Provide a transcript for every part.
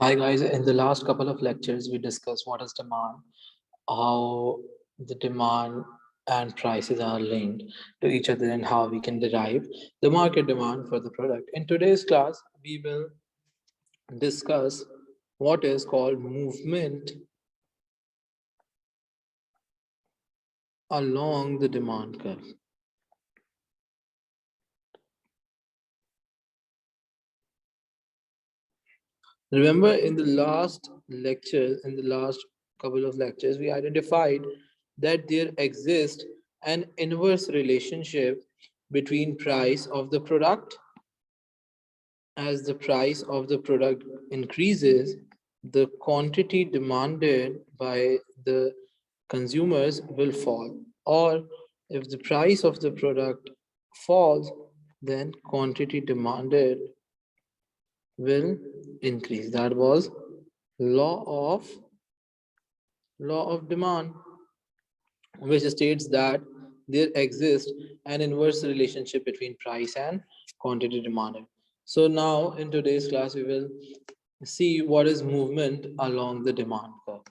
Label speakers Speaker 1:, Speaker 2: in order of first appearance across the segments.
Speaker 1: Hi guys, in the last couple of lectures we discussed what is demand, how the demand and prices are linked to each other and how we can derive the market demand for the product. In today's class we will discuss what is called movement along the demand curve. Remember in the last lecture, in the last couple of lectures, we identified that there exists an inverse relationship between price of the product. As the price of the product increases, the quantity demanded by the consumers will fall. Or if the price of the product falls, then quantity demanded will increase. That was law of law of demand, which states that there exists an inverse relationship between price and quantity demanded. So now in today's class we will see what is movement along the demand curve.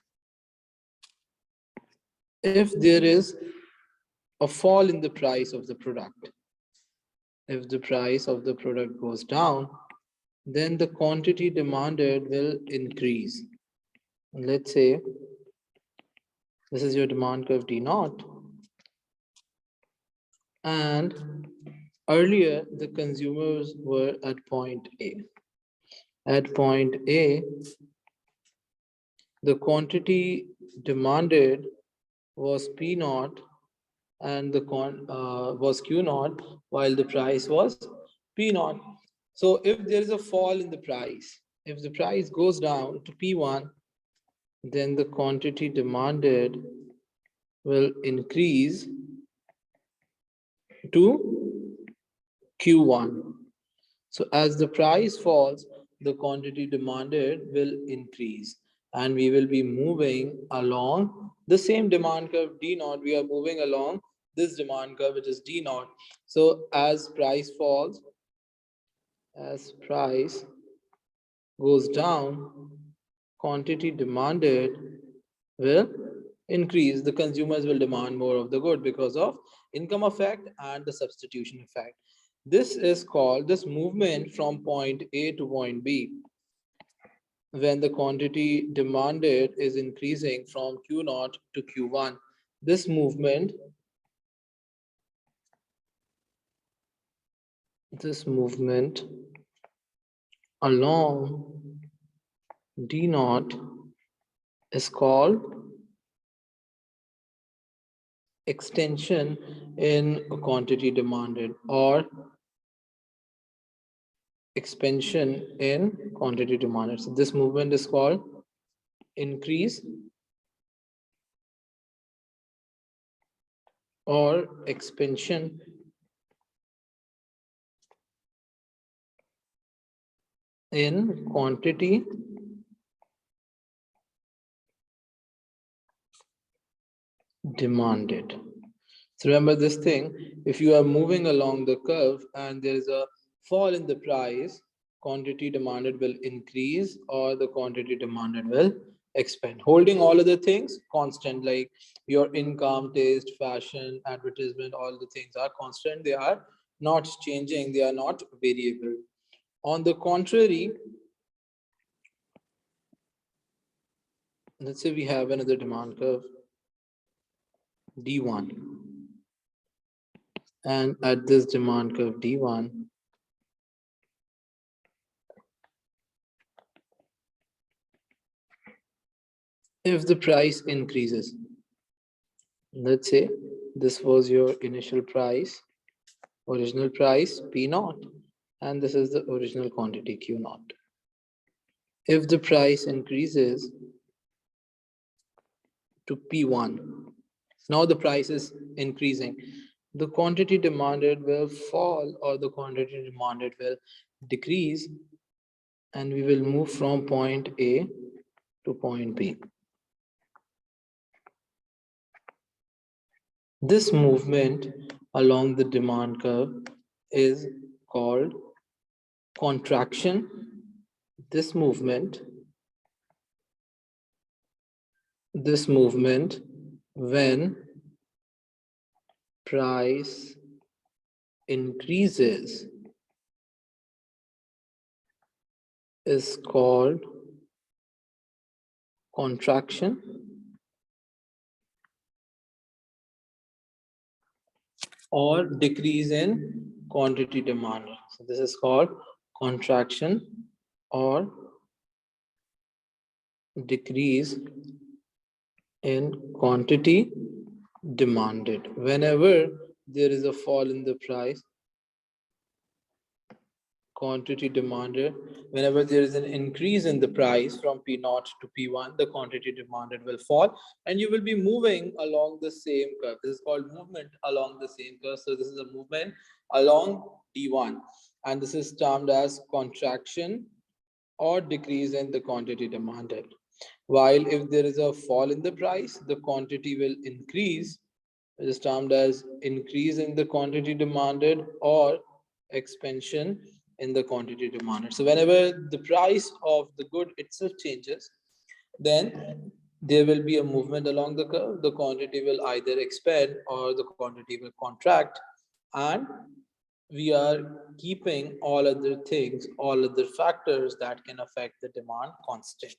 Speaker 1: If there is a fall in the price of the product, if the price of the product goes down, then the quantity demanded will increase. Let's say this is your demand curve D naught. And earlier, the consumers were at point A. At point A, the quantity demanded was P naught and the was Q naught, while the price was P naught. So if there is a fall in the price, if the price goes down to P1, then the quantity demanded will increase to Q1. So as the price falls, the quantity demanded will increase and we will be moving along the same demand curve D naught. We are moving along this demand curve, which is D naught. So as price falls, as price goes down, quantity demanded will increase. The consumers will demand more of the good because of income effect and the substitution effect. This is called this movement from point A to point B. When the quantity demanded is increasing from Q naught to Q1, this movement along D naught is called extension in quantity demanded or expansion in quantity demanded. So this movement is called increase or expansion in quantity demanded. So remember this thing, if you are moving along the curve and there is a fall in the price, quantity demanded will increase or the quantity demanded will expand. Holding all other things constant, like your income, taste, fashion, advertisement, all the things are constant. They are not changing, they are not variable. On the contrary, let's say we have another demand curve D1, and at this demand curve D1, if the price increases, let's say this was your initial price, original price P naught, and this is the original quantity Q naught. If the price increases to P1, now the price is increasing, the quantity demanded will fall or the quantity demanded will decrease, and we will move from point A to point B. This movement along the demand curve is called contraction. This movement this movement when price increases is called contraction or decrease in quantity demanded. So this is called contraction or decrease in quantity demanded. Whenever there is a fall in the price, quantity demanded, whenever there is an increase in the price from P0 to P1, the quantity demanded will fall and you will be moving along the same curve. This is called movement along the same curve. So this is a movement along D1 and this is termed as contraction or decrease in the quantity demanded. While if there is a fall in the price, the quantity will increase. It is termed as increase in the quantity demanded or expansion in the quantity demanded. So whenever the price of the good itself changes, then there will be a movement along the curve. The quantity will either expand or the quantity will contract, and we are keeping all other things, all other factors that can affect the demand constant.